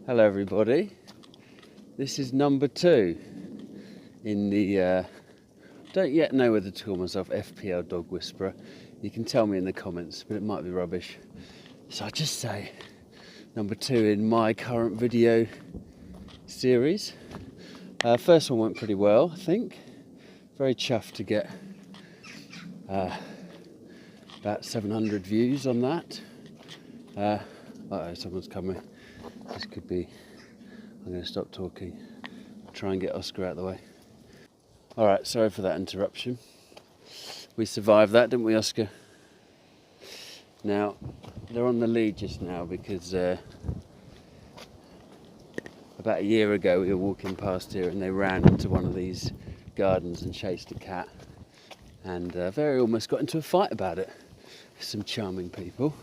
Hello everybody, this is number 2 in the, don't yet know whether to call myself FPL Dog Whisperer. You can tell me in the comments, but it might be rubbish. So I'll just say number 2 in my current video series. First one went pretty well, I think. Very chuffed to get about 700 views on that. Uh-oh, someone's coming. This could be, I'm going to stop talking, try and get Oscar out of the way. Alright, sorry for that interruption. We survived that, didn't we, Oscar? Now, they're on the lead just now because about a year ago we were walking past here and they ran into one of these gardens and chased a cat and very almost got into a fight about it. Some charming people.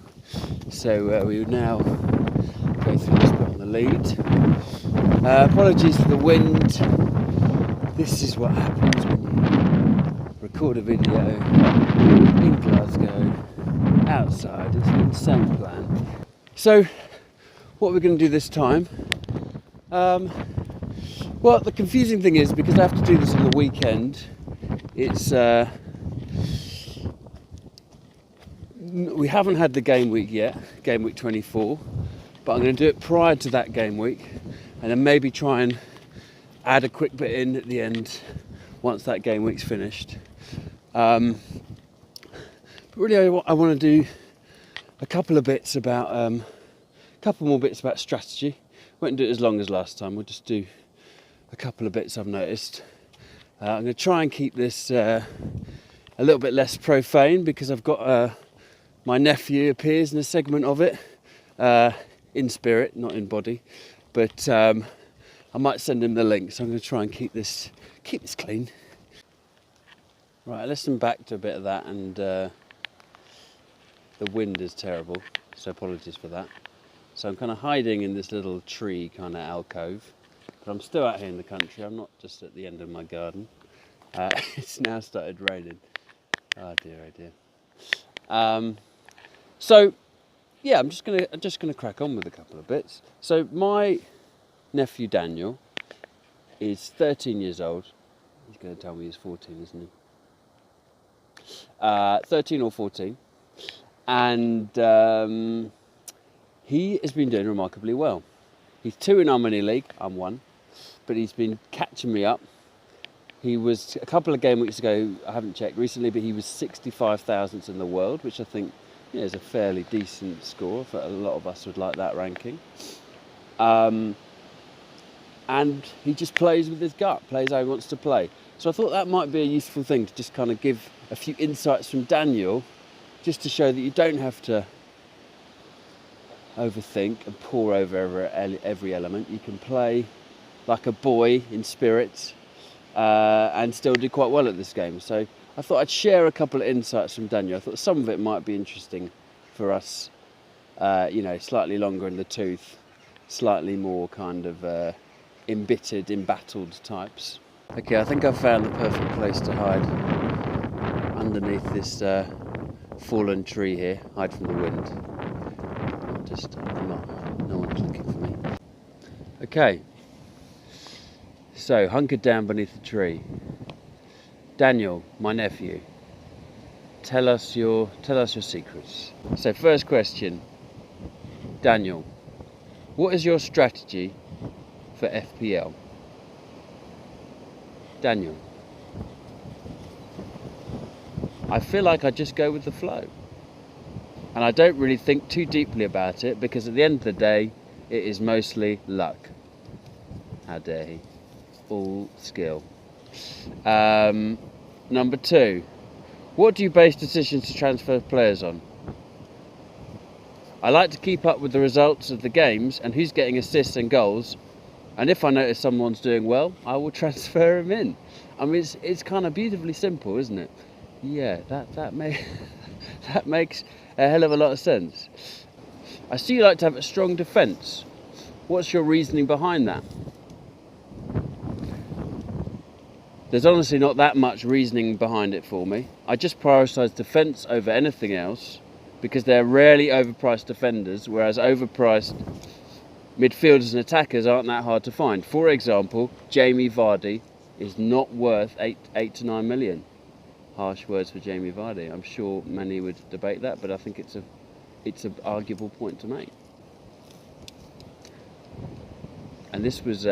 So we would now go through this bit on the lead. Apologies for the wind. This is what happens when you record a video in Glasgow, outside. It's an insane plan. So, what we're going to do this time? Well, the confusing thing is, because I have to do this on the weekend, it's we haven't had the game week yet, game week 24, but I'm going to do it prior to that game week and then maybe try and add a quick bit in at the end once that game week's finished. But really I want to do a couple of bits about, a couple more bits about strategy. Won't do it as long as last time, we'll just do a couple of bits I've noticed. I'm going to try and keep this a little bit less profane because I've got my nephew appears in a segment of it, in spirit, not in body, but I might send him the link, so I'm going to try and keep this clean. Right, I listened back to a bit of that and the wind is terrible, so apologies for that. So I'm kind of hiding in this little tree kind of alcove, but I'm still out here in the country, I'm not just at the end of my garden. It's now started raining. Oh dear, oh dear. So, yeah, I'm just gonna crack on with a couple of bits. So my nephew Daniel is 13 years old. He's going to tell me he's 14, isn't he? 13 or 14, and he has been doing remarkably well. He's 2 in our mini league. I'm 1, but he's been catching me up. He was a couple of game weeks ago. I haven't checked recently, but he was 65,000th in the world, which I think, you know, is a fairly decent score. For a lot of us would like that ranking. And he just plays with his gut, plays how he wants to play. So I thought that might be a useful thing to just kind of give a few insights from Daniel, just to show that you don't have to overthink and pore over every element. You can play like a boy in spirit and still do quite well at this game. So I thought I'd share a couple of insights from Daniel. I thought some of it might be interesting for us, you know, slightly longer in the tooth, slightly more kind of embittered, embattled types. Okay, I think I've found the perfect place to hide underneath this fallen tree here, hide from the wind. No one's looking for me. Okay, so hunkered down beneath the tree. Daniel, my nephew, tell us your secrets. So first question, Daniel, what is your strategy for FPL? Daniel. I feel like I just go with the flow. And I don't really think too deeply about it because at the end of the day, it is mostly luck. How dare he? All skill. Number 2, what do you base decisions to transfer players on? I like to keep up with the results of the games and who's getting assists and goals, and if I notice someone's doing well, I will transfer him in. I mean, it's kind of beautifully simple, isn't it? Yeah, that makes a hell of a lot of sense. I see you like to have a strong defence. What's your reasoning behind that? There's honestly not that much reasoning behind it for me. I just prioritise defence over anything else because they're rarely overpriced defenders, whereas overpriced midfielders and attackers aren't that hard to find. For example, Jamie Vardy is not worth 8 to 9 million. Harsh words for Jamie Vardy. I'm sure many would debate that, but I think it's an arguable point to make. And this was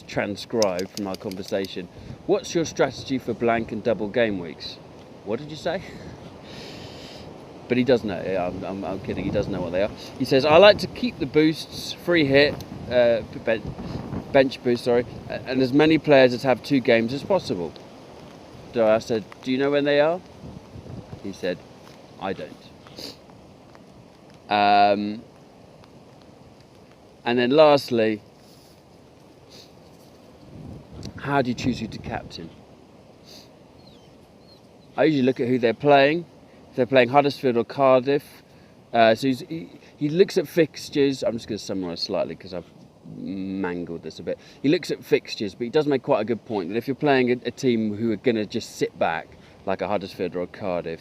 transcribed from our conversation. What's your strategy for blank and double game weeks? What did you say? But he does know. I'm kidding. He does know what they are. He says, I like to keep the boosts, free hit, bench boost, and as many players as have 2 games as possible. So I said, do you know when they are? He said, I don't. And then lastly, how do you choose who to captain? I usually look at who they're playing. If they're playing Huddersfield or Cardiff, so he looks at fixtures. I'm just going to summarise slightly because I've mangled this a bit. He looks at fixtures, but he does make quite a good point that if you're playing a team who are going to just sit back, like a Huddersfield or a Cardiff,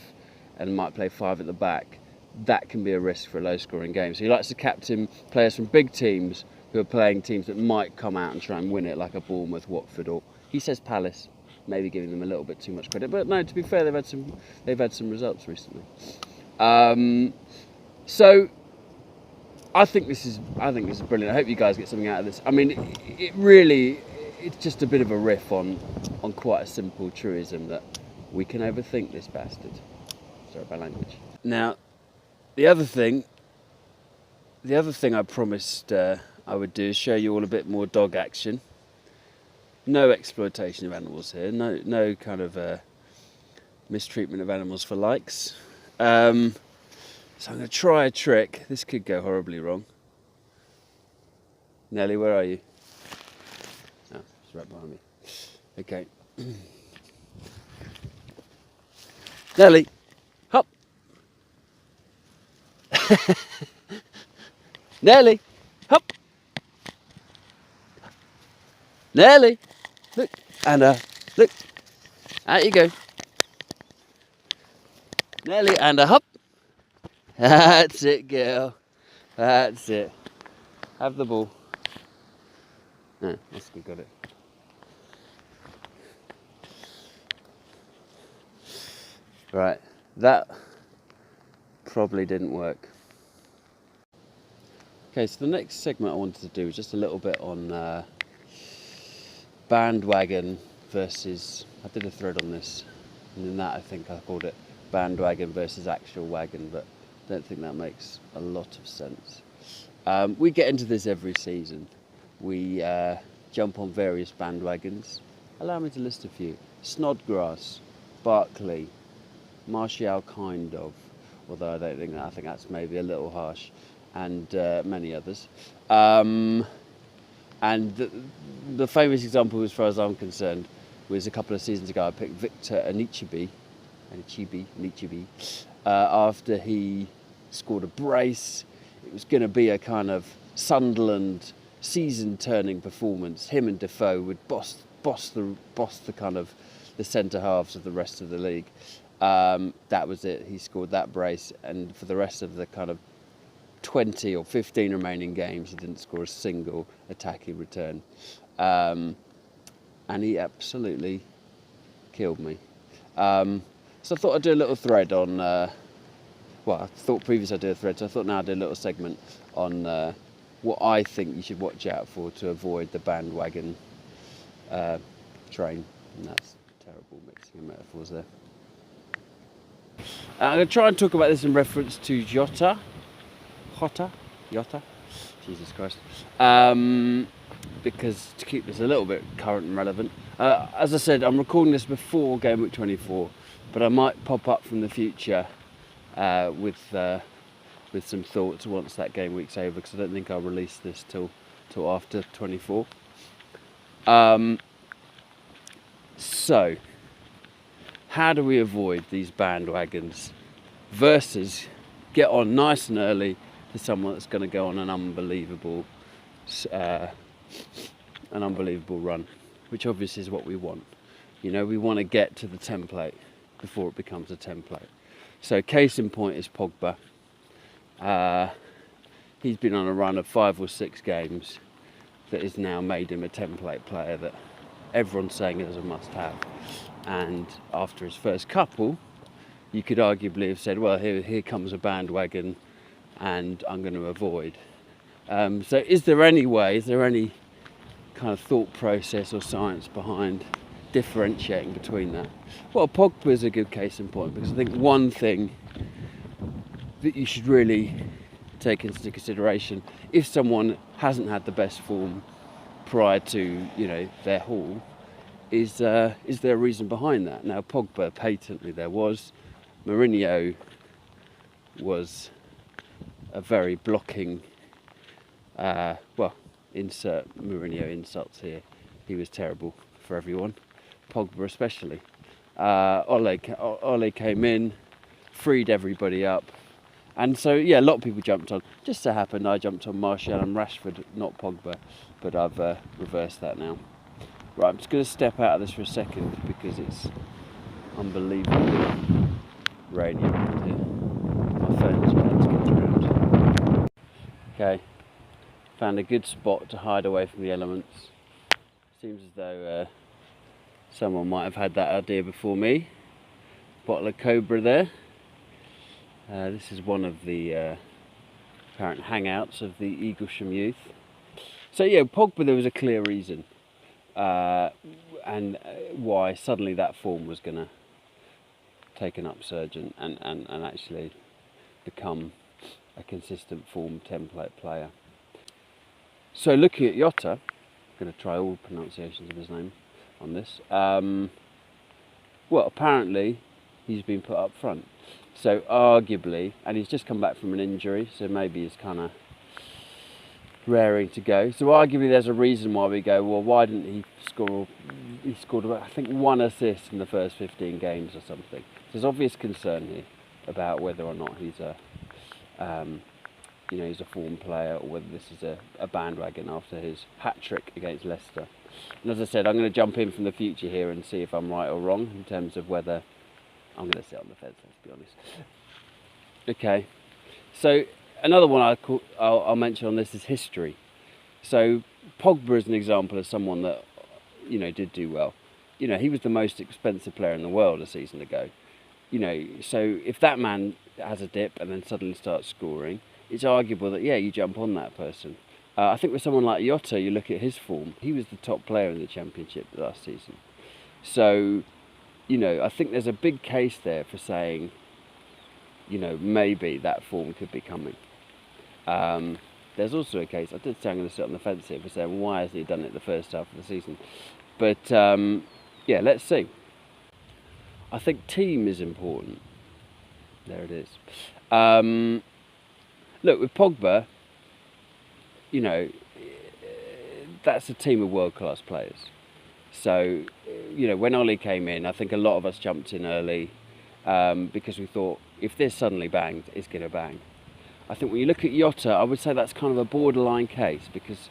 and might play 5 at the back, that can be a risk for a low-scoring game. So he likes to captain players from big teams who are playing teams that might come out and try and win it, like a Bournemouth, Watford, or he says Palace, maybe giving them a little bit too much credit. But no, to be fair, they've had some results recently. So I think this is brilliant. I hope you guys get something out of this. I mean, it's just a bit of a riff on quite a simple truism that we can overthink this bastard. Sorry about language. Now, the other thing I promised I would do is show you all a bit more dog action. No exploitation of animals here. No kind of mistreatment of animals for likes. So I'm going to try a trick. This could go horribly wrong. Nelly, where are you? Oh, it's right behind me. Okay. Nelly, hop. Nelly, hop. Nelly, look, and look, out you go. Nelly, and hop. That's it, girl. That's it. Have the ball. No, that's good, got it. Right, that probably didn't work. Okay, so the next segment I wanted to do was just a little bit on bandwagon versus, I did a thread on this, and in that I think I called it bandwagon versus actual wagon, but I don't think that makes a lot of sense. We get into this every season. We jump on various bandwagons. Allow me to list a few. Snodgrass, Barkley, Martial kind of, although I don't think that, I think that's maybe a little harsh, and many others. And the famous example, as far as I'm concerned, was a couple of seasons ago. I picked Victor Anichebe, after he scored a brace. It was going to be a kind of Sunderland season-turning performance. Him and Defoe would boss the kind of the centre halves of the rest of the league. That was it. He scored that brace, and for the rest of the kind of 20 or 15 remaining games, he didn't score a single attacking return. And he absolutely killed me. So I thought I'd do a little thread on, I thought previously I'd do a thread, so I thought now I'd do a little segment on what I think you should watch out for to avoid the bandwagon train. And that's terrible mixing of metaphors there. I'm going to try and talk about this in reference to Jota, Jesus Christ, because to keep this a little bit current and relevant. As I said, I'm recording this before Game Week 24, but I might pop up from the future with some thoughts once that game week's over, because I don't think I'll release this till after 24. So, how do we avoid these bandwagons versus get on nice and early to someone that's going to go on an unbelievable run, which obviously is what we want. You know, we want to get to the template before it becomes a template. So case in point is Pogba. he's been on a run of 5 or 6 games that has now made him a template player that everyone's saying is a must-have. And after his first couple, you could arguably have said, well, here comes a bandwagon and I'm going to avoid. So is there any kind of thought process or science behind differentiating between that? Well, Pogba is a good case in point, because I think one thing that you should really take into consideration, if someone hasn't had the best form prior to their haul, is there a reason behind that? Now, Pogba, patently there was. Mourinho was a very blocking, insert Mourinho insults here. He was terrible for everyone, Pogba especially. Ole came in, freed everybody up. And so, a lot of people jumped on. Just so happened I jumped on Martial and Rashford, not Pogba, but I've reversed that now. Right, I'm just going to step out of this for a second because it's unbelievably rainy around here. My phone's about to get drowned. Okay, found a good spot to hide away from the elements. Seems as though someone might have had that idea before me. Bottle of Cobra there. This is one of the apparent hangouts of the Eaglesham youth. So Pogba, there was a clear reason and why suddenly that form was going to take an upsurge and actually become a consistent form template player. So looking at Jota, I'm going to try all pronunciations of his name on this. Apparently he's been put up front. So arguably, and he's just come back from an injury, so maybe he's kind of raring to go. So arguably there's a reason why we go, well, why didn't he score? He scored about, I think, 1 assist in the first 15 games or something. There's obvious concern here about whether or not he's he's a form player, or whether this is a bandwagon after his hat-trick against Leicester. And as I said, I'm going to jump in from the future here and see if I'm right or wrong in terms of whether I'm going to sit on the fence, let's be honest. Okay, so another one I'll mention on this is history. So Pogba is an example of someone that, did do well. He was the most expensive player in the world a season ago. So if that man has a dip and then suddenly starts scoring, it's arguable that, you jump on that person. I think with someone like Jota, you look at his form, he was the top player in the Championship last season. So, I think there's a big case there for saying, maybe that form could be coming. There's also a case, I did say I'm going to sit on the fence here for saying, why hasn't he done it the first half of the season? But, let's see. I think team is important. There it is. Look, with Pogba, that's a team of world-class players. So, when Ole came in, I think a lot of us jumped in early because we thought, if this suddenly bangs, it's going to bang. I think when you look at Jota, I would say that's kind of a borderline case, because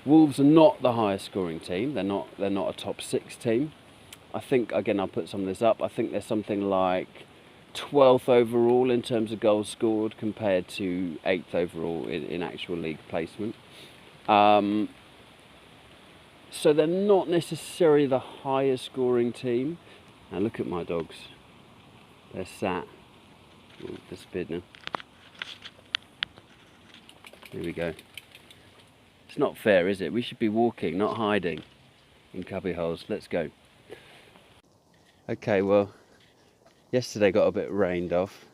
Wolves are not the highest scoring team. They're not a top 6 team. I think, again, I'll put some of this up, I think there's something like 12th overall in terms of goals scored compared to 8th overall in actual league placement. So they're not necessarily the highest scoring team. Now look at my dogs. They're sat. Oh, disappeared now. Here we go. It's not fair, is it? We should be walking, not hiding in cubby holes. Let's go. Okay, well, yesterday got a bit rained off.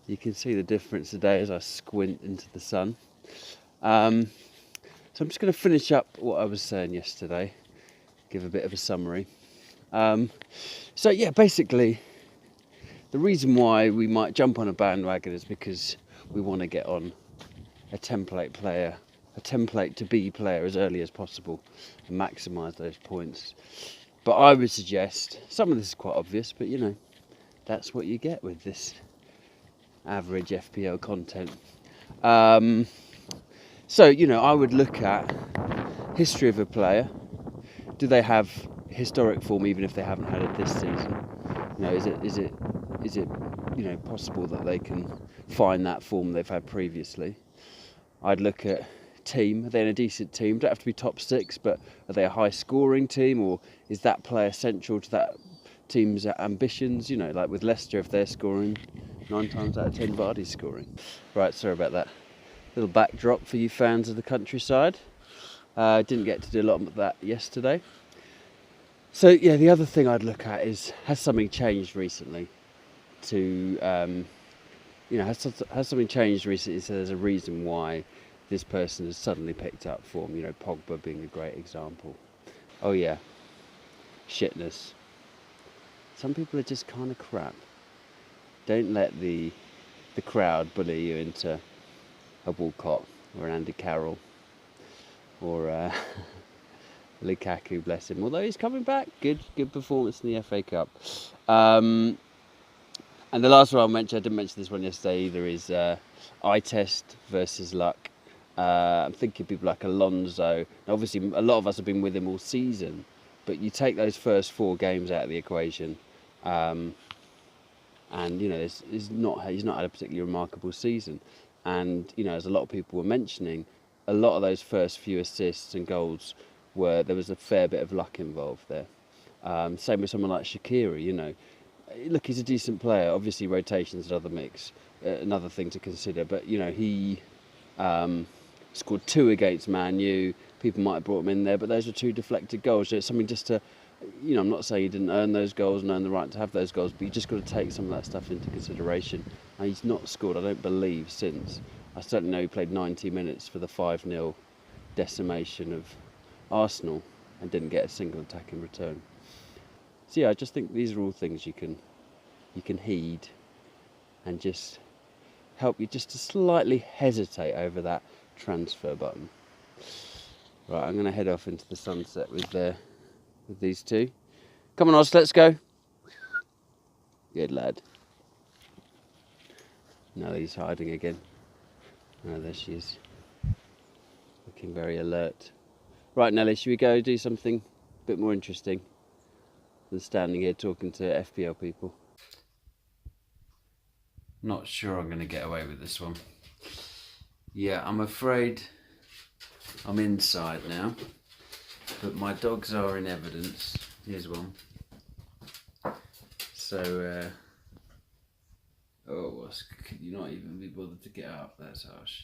You can see the difference today as I squint into the sun. So I'm just going to finish up what I was saying yesterday, give a bit of a summary. Basically, the reason why we might jump on a bandwagon is because we want to get on a template player, a template to be player as early as possible and maximise those points. But I would suggest, some of this is quite obvious, but that's what you get with this average FPL content. I would look at history of a player. Do they have historic form even if they haven't had it this season? Is it possible that they can find that form they've had previously. I'd look at team. Are they in a decent team? Don't have to be top 6, but are they a high scoring team, or is that player central to that team's ambitions? Like with Leicester, if they're scoring 9 times out of 10, Vardy's scoring. Right, sorry about that. Little backdrop for you fans of the countryside. Didn't get to do a lot of that yesterday. So yeah, the other thing I'd look at is, has something changed recently? Has something changed recently so there's a reason why this person has suddenly picked up form? Pogba being a great example. Oh yeah, shitness. Some people are just kind of crap. Don't let the crowd bully you into a Walcott or an Andy Carroll or Lukaku, bless him. Although he's coming back, good performance in the FA Cup. And the last one I'll mention, I didn't mention this one yesterday either, is eye test versus luck. I'm thinking people like Alonso. Now, obviously, a lot of us have been with him all season, but you take those first 4 games out of the equation, and he's not had a particularly remarkable season. And as a lot of people were mentioning, a lot of those first few assists and goals there was a fair bit of luck involved there. Same with someone like Shaqiri. Look, he's a decent player. Obviously, rotation's another mix, another thing to consider. But he scored 2 against Man U. People might have brought him in there, but those were 2 deflected goals. So it's something just to, I'm not saying he didn't earn those goals and earn the right to have those goals, but you just got to take some of that stuff into consideration. And he's not scored, I don't believe, since. I certainly know he played 90 minutes for the 5-0 decimation of Arsenal and didn't get a single attack in return. So yeah, I just think these are all things you can heed and just help you just to slightly hesitate over that transfer button. Right, I'm going to head off into the sunset with these 2. Come on, Oz, let's go. Good lad. No, he's hiding again. Oh, there she is. Looking very alert. Right, Nelly, should we go do something a bit more interesting than standing here talking to FPL people? Not sure I'm going to get away with this one. Yeah, I'm afraid I'm inside now, but my dogs are in evidence. Here's one. So, could you not even be bothered to get up? That's harsh.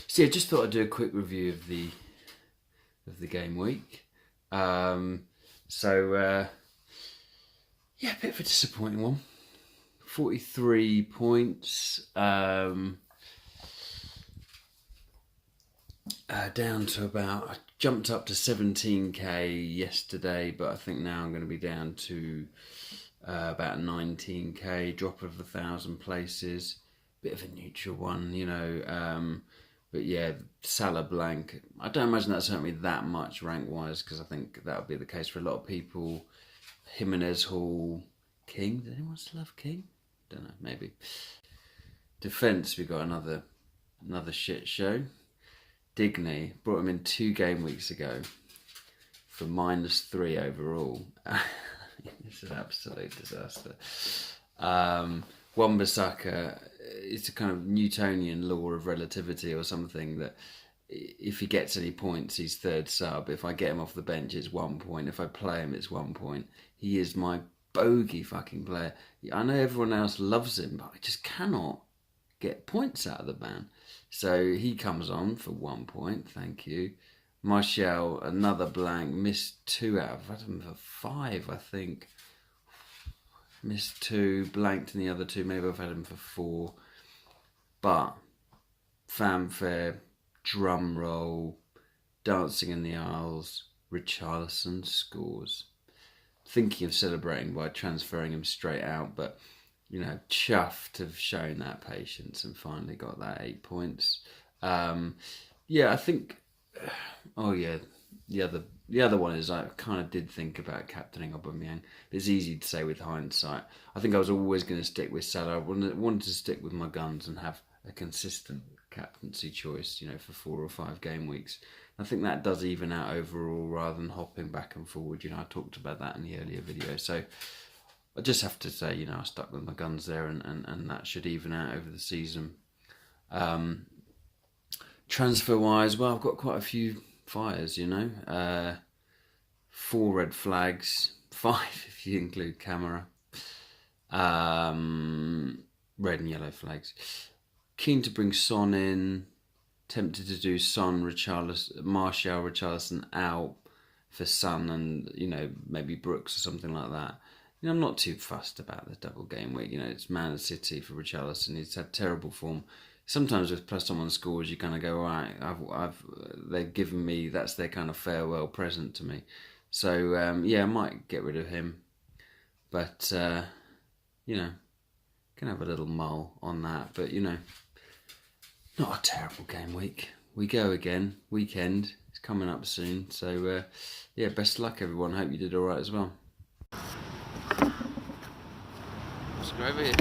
So yeah, just thought I'd do a quick review of the game week. Yeah, a bit of a disappointing one. 43 points. Down to I jumped up to 17k yesterday, but I think now I'm going to be down to about 19k, drop of 1,000 places. Bit of a neutral one, but yeah, Salah blank. I don't imagine that's hurt me that much rank-wise, because I think that would be the case for a lot of people. Jimenez, Hall, King. Does anyone still have King? Don't know, maybe. Defence, we got another shit show. Digney, brought him in 2 game weeks ago for -3 overall. It's an absolute disaster. Wan-Bissaka, it's a kind of Newtonian law of relativity or something, that if he gets any points, he's 3rd sub. If I get him off the bench, it's 1 point. If I play him, it's 1 point. He is my bogey fucking player. I know everyone else loves him, but I just cannot get points out of the man. So he comes on for 1 point, thank you. Martial, another blank, missed 2 out. I've had him for 5, I think. Missed 2, blanked in the other 2. Maybe I've had him for 4. But fanfare, drum roll, dancing in the aisles, Richarlison scores. Thinking of celebrating by transferring him straight out, but chuffed to have shown that patience and finally got that 8 points. Yeah, I think. Oh yeah, the other one is I kind of did think about captaining Aubameyang. It's easy to say with hindsight. I think I was always going to stick with Salah. I wanted to stick with my guns and have a consistent captaincy choice, for 4 or 5 game weeks. I think that does even out overall rather than hopping back and forward. I talked about that in the earlier video. So I just have to say, you know, I stuck with my guns there, and that should even out over the season. Transfer wise, well, I've got quite a few fires, you know. 4 red flags, 5 if you include camera. Red and yellow flags. Keen to bring Son in. Tempted to do Son, Martial, Richarlison out for Son, and you know, maybe Brooks or something like that. You know, I'm not too fussed about the double game week. You know, it's Man City for Richarlison. He's had terrible form. Sometimes with plus someone scores, you kind of go, all right, they've given me, that's their kind of farewell present to me. So yeah, I might get rid of him, but you know, can have a little mull on that. But you know, not a terrible game week. We go again. Weekend is coming up soon. So, yeah, best of luck, everyone. Hope you did all right as well. Let's go over here.